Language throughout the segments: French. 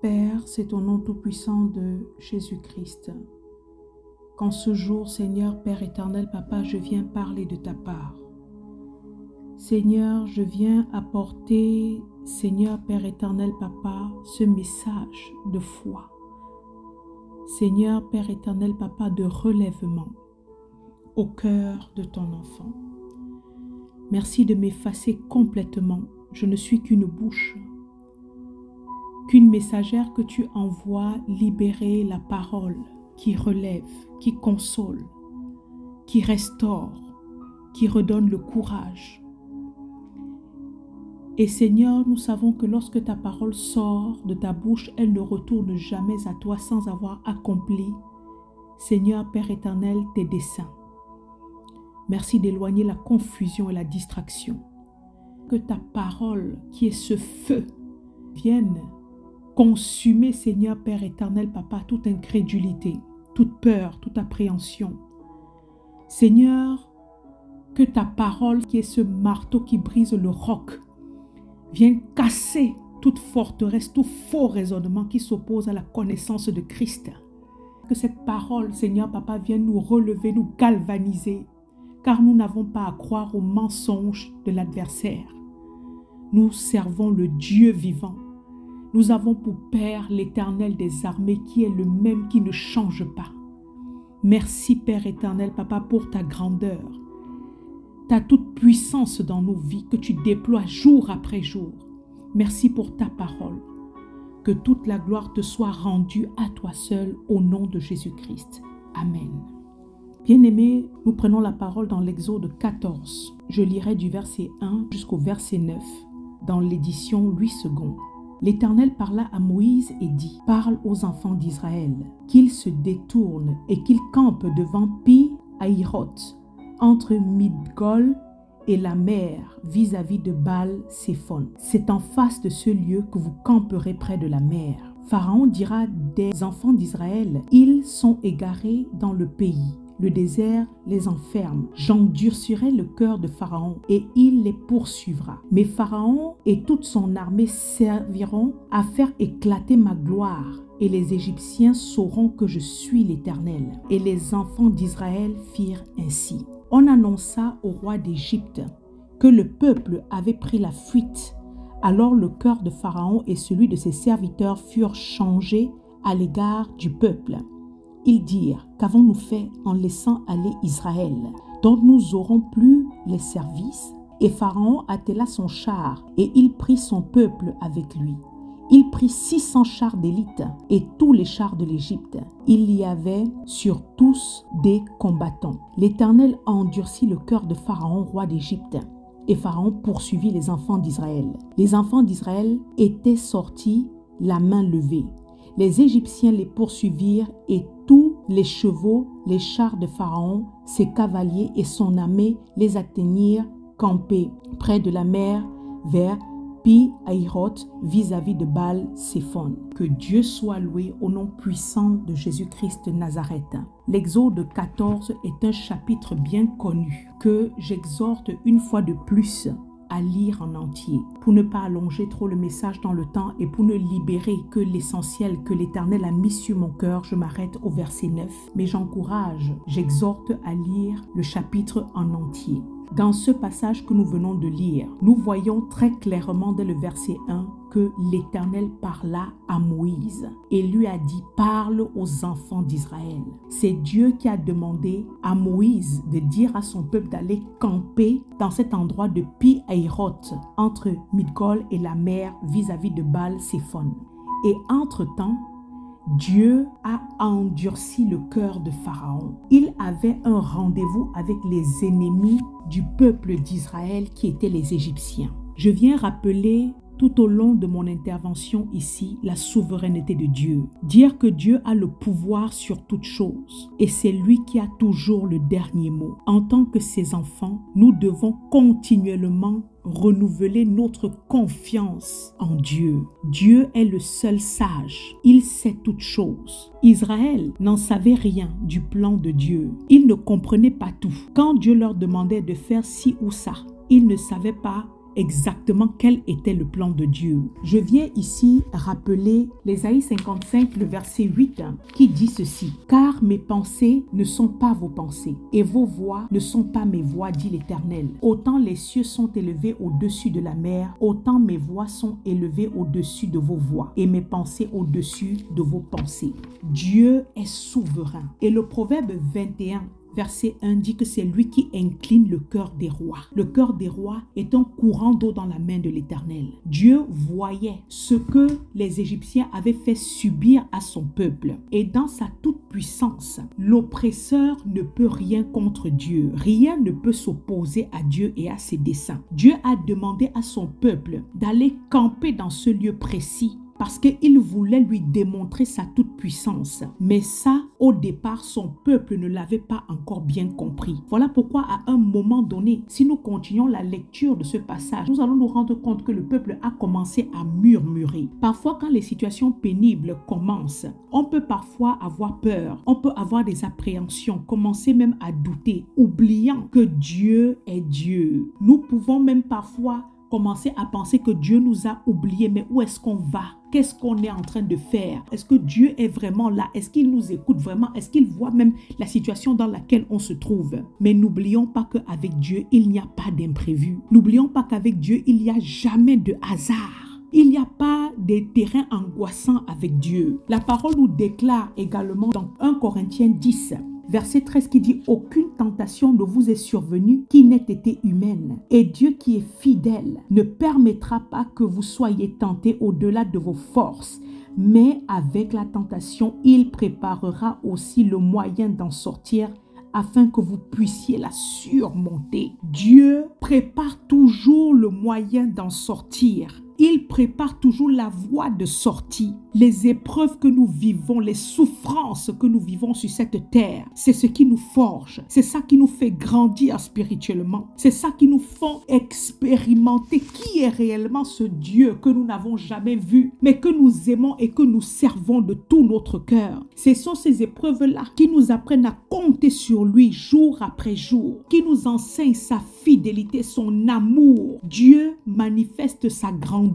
Père, c'est au nom tout-puissant de Jésus-Christ. Qu'en ce jour, Seigneur, Père éternel, Papa, je viens parler de ta part. Seigneur, je viens apporter, Seigneur, Père éternel, Papa, ce message de foi. Seigneur, Père éternel, Papa, de relèvement au cœur de ton enfant. Merci de m'effacer complètement. Je ne suis qu'une bouche, qu'une messagère que tu envoies libérer la parole qui relève, qui console, qui restaure, qui redonne le courage. Et Seigneur, nous savons que lorsque ta parole sort de ta bouche, elle ne retourne jamais à toi sans avoir accompli, Seigneur Père éternel, tes desseins. Merci d'éloigner la confusion et la distraction. Que ta parole, qui est ce feu, vienne consumer, Seigneur Père éternel, Papa, toute incrédulité, toute peur, toute appréhension. Seigneur, que ta parole, qui est ce marteau qui brise le roc, vienne casser toute forteresse, tout faux raisonnement qui s'oppose à la connaissance de Christ. Que cette parole, Seigneur Papa, vienne nous relever, nous galvaniser, car nous n'avons pas à croire aux mensonges de l'adversaire. Nous servons le Dieu vivant. Nous avons pour Père l'Éternel des armées qui est le même, qui ne change pas. Merci Père éternel, Papa, pour ta grandeur, ta toute puissance dans nos vies que tu déploies jour après jour. Merci pour ta parole. Que toute la gloire te soit rendue à toi seul au nom de Jésus-Christ. Amen. Bien-aimés, nous prenons la parole dans l'Exode 14. Je lirai du verset 1 jusqu'au verset 9 dans l'édition Louis II. L'Éternel parla à Moïse et dit: parle aux enfants d'Israël, qu'ils se détournent et qu'ils campent devant Pi-Hahiroth, entre Midgol et la mer, vis-à-vis de Baal-Séphon. C'est en face de ce lieu que vous camperez près de la mer. Pharaon dira des enfants d'Israël: ils sont égarés dans le pays. Le désert les enferme. J'endurcirai le cœur de Pharaon et il les poursuivra. Mais Pharaon et toute son armée serviront à faire éclater ma gloire. Et les Égyptiens sauront que je suis l'Éternel. Et les enfants d'Israël firent ainsi. On annonça au roi d'Égypte que le peuple avait pris la fuite. Alors le cœur de Pharaon et celui de ses serviteurs furent changés à l'égard du peuple. Ils dirent: qu'avons-nous fait en laissant aller Israël, dont nous aurons plus les services? Et Pharaon attela son char, et il prit son peuple avec lui. Il prit 600 chars d'élite et tous les chars de l'Égypte. Il y avait sur tous des combattants. L'Éternel endurcit le cœur de Pharaon, roi d'Égypte. Et Pharaon poursuivit les enfants d'Israël. Les enfants d'Israël étaient sortis la main levée. Les Égyptiens les poursuivirent et tous les chevaux, les chars de Pharaon, ses cavaliers et son armée les atteignirent campés près de la mer vers Pi-Hahiroth vis-à-vis de Baal-Séphon. Que Dieu soit loué au nom puissant de Jésus-Christ de Nazareth. L'Exode 14 est un chapitre bien connu que j'exhorte une fois de plus à lire en entier, pour ne pas allonger trop le message dans le temps et pour ne libérer que l'essentiel que l'Éternel a mis sur mon cœur. Je m'arrête au verset 9, mais j'exhorte à lire le chapitre en entier. Dans ce passage que nous venons de lire, nous voyons très clairement dès le verset 1 que l'Éternel parla à Moïse et lui a dit: parle aux enfants d'Israël. C'est Dieu qui a demandé à Moïse de dire à son peuple d'aller camper dans cet endroit de Pi-Hahiroth, entre Midgol et la mer vis-à-vis de Baal-Séphon. Et entre-temps, Dieu a endurci le cœur de Pharaon. Il avait un rendez-vous avec les ennemis du peuple d'Israël qui étaient les Égyptiens. Je viens rappeler tout au long de mon intervention ici la souveraineté de Dieu. Dire que Dieu a le pouvoir sur toute chose et c'est lui qui a toujours le dernier mot. En tant que ses enfants, nous devons continuellement renouveler notre confiance en Dieu. Dieu est le seul sage. Il sait toutes choses. Israël n'en savait rien du plan de Dieu. Il ne comprenait pas tout. Quand Dieu leur demandait de faire ci ou ça, ils ne savaient pas exactement quel était le plan de Dieu. Je viens ici rappeler l'Ésaïe 55, le verset 8, qui dit ceci. « Car mes pensées ne sont pas vos pensées, et vos voix ne sont pas mes voix, dit l'Éternel. Autant les cieux sont élevés au-dessus de la mer, autant mes voix sont élevées au-dessus de vos voix, et mes pensées au-dessus de vos pensées. » Dieu est souverain. Et le Proverbe 21, verset 1 dit que c'est lui qui incline le cœur des rois. Le cœur des rois est un courant d'eau dans la main de l'Éternel. Dieu voyait ce que les Égyptiens avaient fait subir à son peuple. Et dans sa toute-puissance, l'oppresseur ne peut rien contre Dieu. Rien ne peut s'opposer à Dieu et à ses desseins. Dieu a demandé à son peuple d'aller camper dans ce lieu précis parce qu'il voulait lui démontrer sa toute-puissance. Mais ça, au départ, son peuple ne l'avait pas encore bien compris. Voilà pourquoi à un moment donné, si nous continuons la lecture de ce passage, nous allons nous rendre compte que le peuple a commencé à murmurer. Parfois, quand les situations pénibles commencent, on peut parfois avoir peur, on peut avoir des appréhensions, commencer même à douter, oubliant que Dieu est Dieu. Nous pouvons même parfois commencer à penser que Dieu nous a oubliés, mais où est-ce qu'on va? Qu'est-ce qu'on est en train de faire? Est-ce que Dieu est vraiment là? Est-ce qu'il nous écoute vraiment? Est-ce qu'il voit même la situation dans laquelle on se trouve? Mais n'oublions pas qu'avec Dieu, il n'y a pas d'imprévu. N'oublions pas qu'avec Dieu, il n'y a jamais de hasard. Il n'y a pas de terrain angoissant avec Dieu. La parole nous déclare également dans 1 Corinthiens 10, verset 13 qui dit « Aucune tentation ne vous est survenue qui n'ait été humaine. Et Dieu qui est fidèle ne permettra pas que vous soyez tentés au-delà de vos forces. Mais avec la tentation, il préparera aussi le moyen d'en sortir afin que vous puissiez la surmonter. » Dieu prépare toujours le moyen d'en sortir. Il prépare toujours la voie de sortie. Les épreuves que nous vivons, les souffrances que nous vivons sur cette terre, c'est ce qui nous forge. C'est ça qui nous fait grandir spirituellement. C'est ça qui nous fait expérimenter qui est réellement ce Dieu que nous n'avons jamais vu, mais que nous aimons et que nous servons de tout notre cœur. Ce sont ces épreuves-là qui nous apprennent à compter sur lui jour après jour, qui nous enseignent sa fidélité, son amour. Dieu manifeste sa grandeur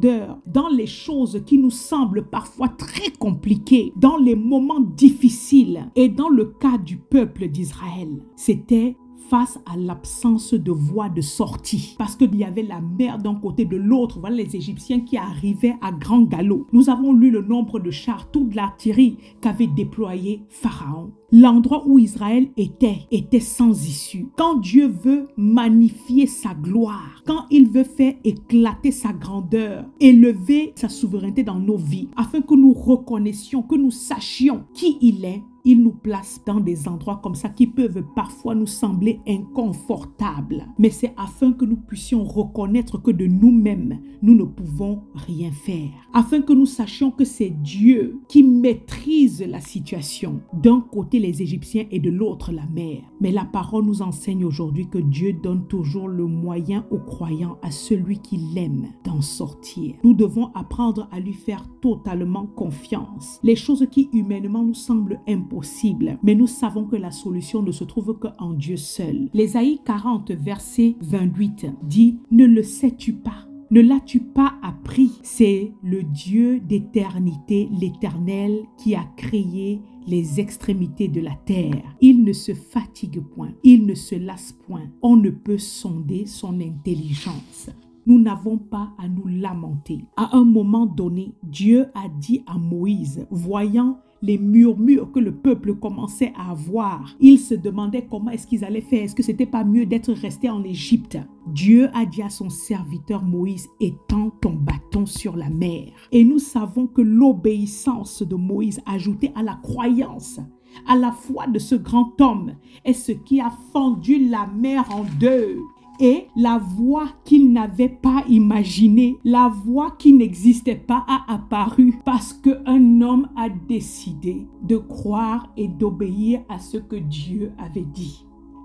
dans les choses qui nous semblent parfois très compliquées, dans les moments difficiles. Et dans le cas du peuple d'Israël, c'était face à l'absence de voie de sortie. Parce qu'il y avait la mer d'un côté, de l'autre. Voilà les Égyptiens qui arrivaient à grand galop. Nous avons lu le nombre de chars, toute l'artillerie qu'avait déployé Pharaon. L'endroit où Israël était sans issue. Quand Dieu veut magnifier sa gloire, quand il veut faire éclater sa grandeur, élever sa souveraineté dans nos vies, afin que nous reconnaissions, que nous sachions qui il est, il nous place dans des endroits comme ça qui peuvent parfois nous sembler inconfortables. Mais c'est afin que nous puissions reconnaître que de nous-mêmes, nous ne pouvons rien faire. Afin que nous sachions que c'est Dieu qui maîtrise la situation. D'un côté les Égyptiens et de l'autre la mer. Mais la parole nous enseigne aujourd'hui que Dieu donne toujours le moyen aux croyants, à celui qui l'aime, d'en sortir. Nous devons apprendre à lui faire totalement confiance. Les choses qui humainement nous semblent impossibles, mais nous savons que la solution ne se trouve qu'en Dieu seul. L'Ésaïe 40, verset 28 dit « Ne le sais-tu pas ? Ne l'as-tu pas appris ? C'est le Dieu d'éternité, l'Éternel, qui a créé les extrémités de la terre. Il ne se fatigue point, il ne se lasse point. On ne peut sonder son intelligence. » Nous n'avons pas à nous lamenter. À un moment donné, Dieu a dit à Moïse, voyant les murmures que le peuple commençait à avoir, il se demandait comment est-ce qu'ils allaient faire. Est-ce que c'était pas mieux d'être resté en Égypte? Dieu a dit à son serviteur Moïse, étends ton bâton sur la mer. Et nous savons que l'obéissance de Moïse, ajoutée à la croyance, à la foi de ce grand homme, est ce qui a fendu la mer en deux. Et la voie qu'il n'avait pas imaginée, la voie qui n'existait pas a apparu parce qu'un homme a décidé de croire et d'obéir à ce que Dieu avait dit.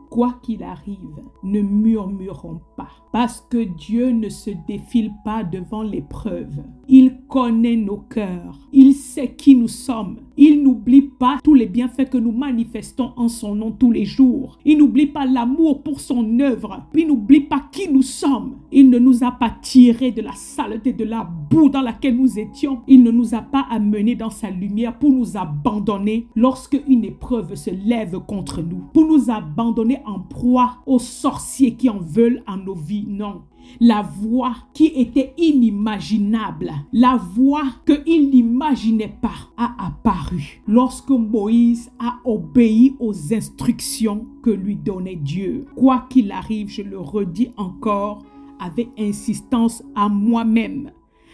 Quoi qu'il arrive, ne murmurons pas, parce que Dieu ne se défile pas devant l'épreuve. Il connaît nos cœurs. Il sait qui nous sommes. Il n'oublie pas tous les bienfaits que nous manifestons en son nom tous les jours. Il n'oublie pas l'amour pour son œuvre. Il n'oublie pas qui nous sommes. Il ne nous a pas tirés de la saleté, de la boue dans laquelle nous étions. Il ne nous a pas amenés dans sa lumière pour nous abandonner lorsque une épreuve se lève contre nous. Pour nous abandonner en proie aux sorciers qui en veulent à nos vies. Non. La voie qui était inimaginable, la voie qu'il n'imaginait pas a apparu lorsque Moïse a obéi aux instructions que lui donnait Dieu. Quoi qu'il arrive, je le redis encore avec insistance à moi-même,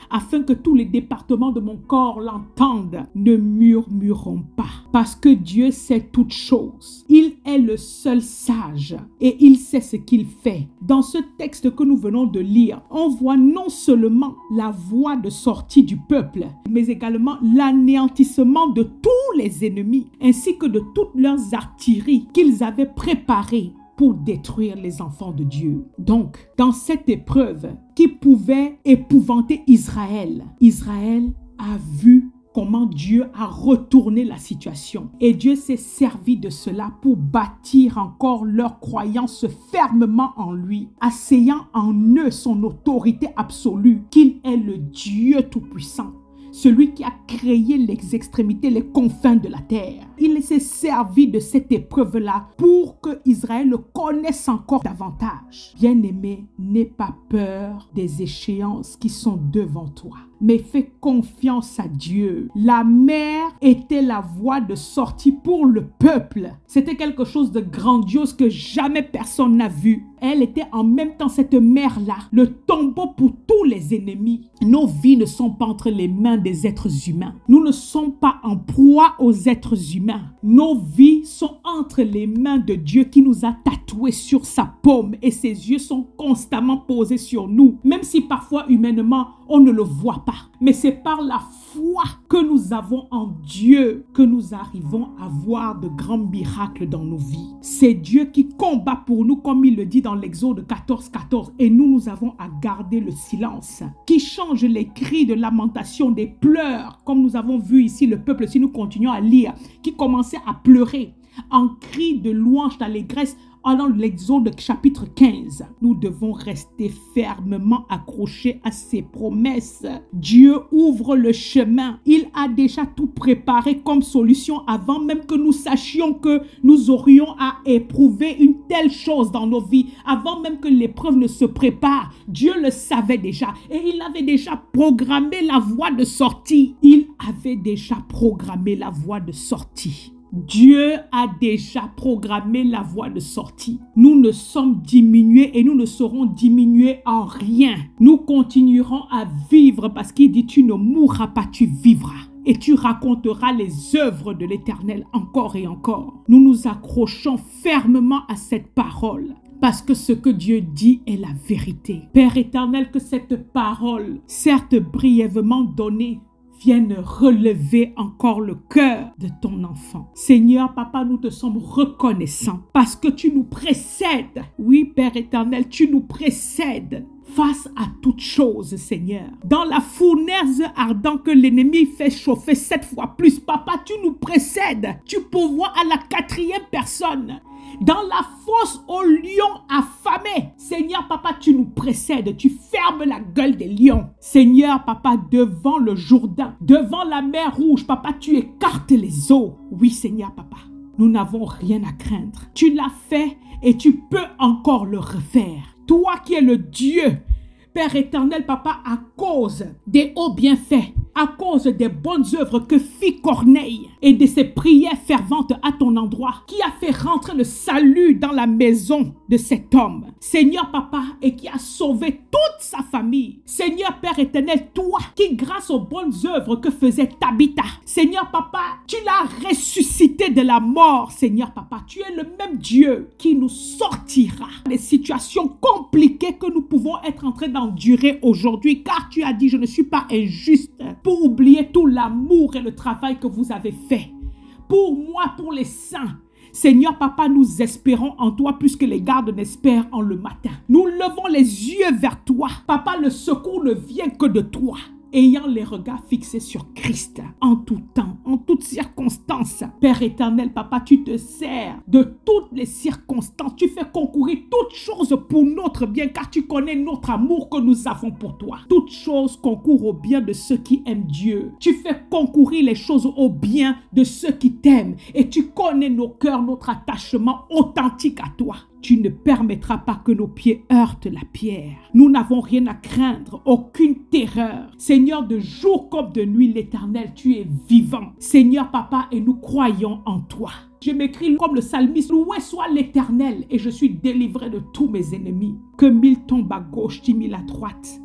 afin que tous les départements de mon corps l'entendent, ne murmurons pas. Parce que Dieu sait toutes choses. Il est le seul sage et il sait ce qu'il fait. Dans ce texte que nous venons de lire, on voit non seulement la voie de sortie du peuple, mais également l'anéantissement de tous les ennemis, ainsi que de toutes leurs artilleries qu'ils avaient préparées pour détruire les enfants de Dieu. Donc, dans cette épreuve qui pouvait épouvanter Israël, Israël a vu comment Dieu a retourné la situation. Et Dieu s'est servi de cela pour bâtir encore leur croyance fermement en lui, asseyant en eux son autorité absolue, qu'il est le Dieu Tout-Puissant, celui qui a créé les extrémités, les confins de la terre. Il s'est servi de cette épreuve-là pour que Israël le connaisse encore davantage. Bien-aimé, n'aie pas peur des échéances qui sont devant toi, mais fais confiance à Dieu. La mer était la voie de sortie pour le peuple. C'était quelque chose de grandiose que jamais personne n'a vu. Elle était en même temps, cette mer-là, le tombeau pour tous les ennemis. Nos vies ne sont pas entre les mains des êtres humains. Nous ne sommes pas en proie aux êtres humains. Nos vies sont entre les mains de Dieu qui nous a tatoués sur sa paume et ses yeux sont constamment posés sur nous. Même si parfois humainement, on ne le voit pas. Mais c'est par la foi que nous avons en Dieu que nous arrivons à voir de grands miracles dans nos vies. C'est Dieu qui combat pour nous, comme il le dit dans l'Exode 14:14. Et nous avons à garder le silence. Qui change les cris de lamentation, des pleurs, comme nous avons vu ici le peuple, si nous continuons à lire, qui commençait à pleurer en cris de louange, d'allégresse. Dans l'Exode chapitre 15, nous devons rester fermement accrochés à ses promesses. Dieu ouvre le chemin. Il a déjà tout préparé comme solution avant même que nous sachions que nous aurions à éprouver une telle chose dans nos vies. Avant même que l'épreuve ne se prépare, Dieu le savait déjà et il avait déjà programmé la voie de sortie. Il avait déjà programmé la voie de sortie. Dieu a déjà programmé la voie de sortie. Nous ne sommes diminués et nous ne serons diminués en rien. Nous continuerons à vivre parce qu'il dit tu ne mourras pas, tu vivras. Et tu raconteras les œuvres de l'Éternel encore et encore. Nous nous accrochons fermement à cette parole. Parce que ce que Dieu dit est la vérité. Père éternel, que cette parole, certes brièvement donnée, vienne relever encore le cœur de ton enfant. Seigneur, Papa, nous te sommes reconnaissants parce que tu nous précèdes. Oui, Père éternel, tu nous précèdes face à toute chose, Seigneur. Dans la fournaise ardente que l'ennemi fait chauffer 7 fois plus, Papa, tu nous précèdes. Tu pourvois à la 4e personne. Dans la fosse aux lions affamés, Seigneur, Papa, tu nous précèdes. Tu fermes la gueule des lions. Seigneur, Papa, devant le Jourdain, devant la mer Rouge, Papa, tu écartes les eaux. Oui, Seigneur, Papa, nous n'avons rien à craindre. Tu l'as fait et tu peux encore le refaire. Toi qui es le Dieu, Père éternel, Papa, à cause des hauts bienfaits, à cause des bonnes œuvres que fit Corneille et de ses prières ferventes à ton endroit, qui a fait rentrer le salut dans la maison de cet homme, Seigneur Papa, et qui a sauvé toute sa famille. Seigneur Père éternel, toi qui, grâce aux bonnes œuvres que faisait Tabitha, Seigneur Papa, tu l'as ressuscité de la mort, Seigneur Papa. Tu es le même Dieu qui nous sortira des situations compliquées que nous pouvons être en train d'endurer aujourd'hui, car tu as dit, je ne suis pas injuste, pour oublier tout l'amour et le travail que vous avez fait. Pour moi, pour les saints, Seigneur Papa, nous espérons en toi plus que les gardes n'espèrent en le matin. Nous levons les yeux vers toi. Papa, le secours ne vient que de toi. ayant les regards fixés sur Christ, en tout temps, en toutes circonstances. Père éternel, Papa, tu te sers de toutes les circonstances. Tu fais concourir toutes choses pour notre bien, car tu connais notre amour que nous avons pour toi. Toutes choses concourent au bien de ceux qui aiment Dieu. Tu fais concourir les choses au bien de ceux qui t'aiment. Et tu connais nos cœurs, notre attachement authentique à toi. Tu ne permettras pas que nos pieds heurtent la pierre. Nous n'avons rien à craindre, aucune terreur. Seigneur, de jour comme de nuit, l'Éternel, tu es vivant. Seigneur, Papa, et nous croyons en toi. Je m'écris comme le psalmiste, loué soit l'Éternel, et je suis délivré de tous mes ennemis. Que 1000 tombent à gauche, 10 000 à droite.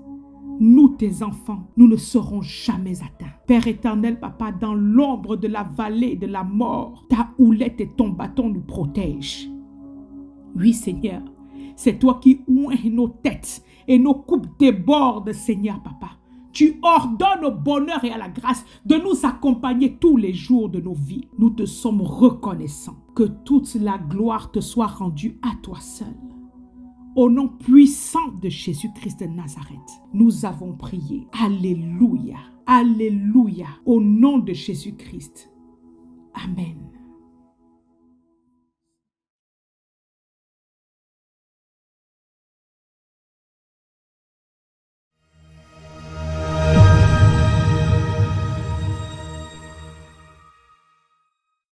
Nous, tes enfants, nous ne serons jamais atteints. Père éternel, Papa, dans l'ombre de la vallée de la mort, ta houlette et ton bâton nous protègent. Oui, Seigneur, c'est toi qui oins nos têtes et nos coupes débordent, Seigneur, Papa. Tu ordonnes au bonheur et à la grâce de nous accompagner tous les jours de nos vies. Nous te sommes reconnaissants. Que toute la gloire te soit rendue à toi seul. Au nom puissant de Jésus-Christ de Nazareth, nous avons prié. Alléluia, alléluia, au nom de Jésus-Christ. Amen.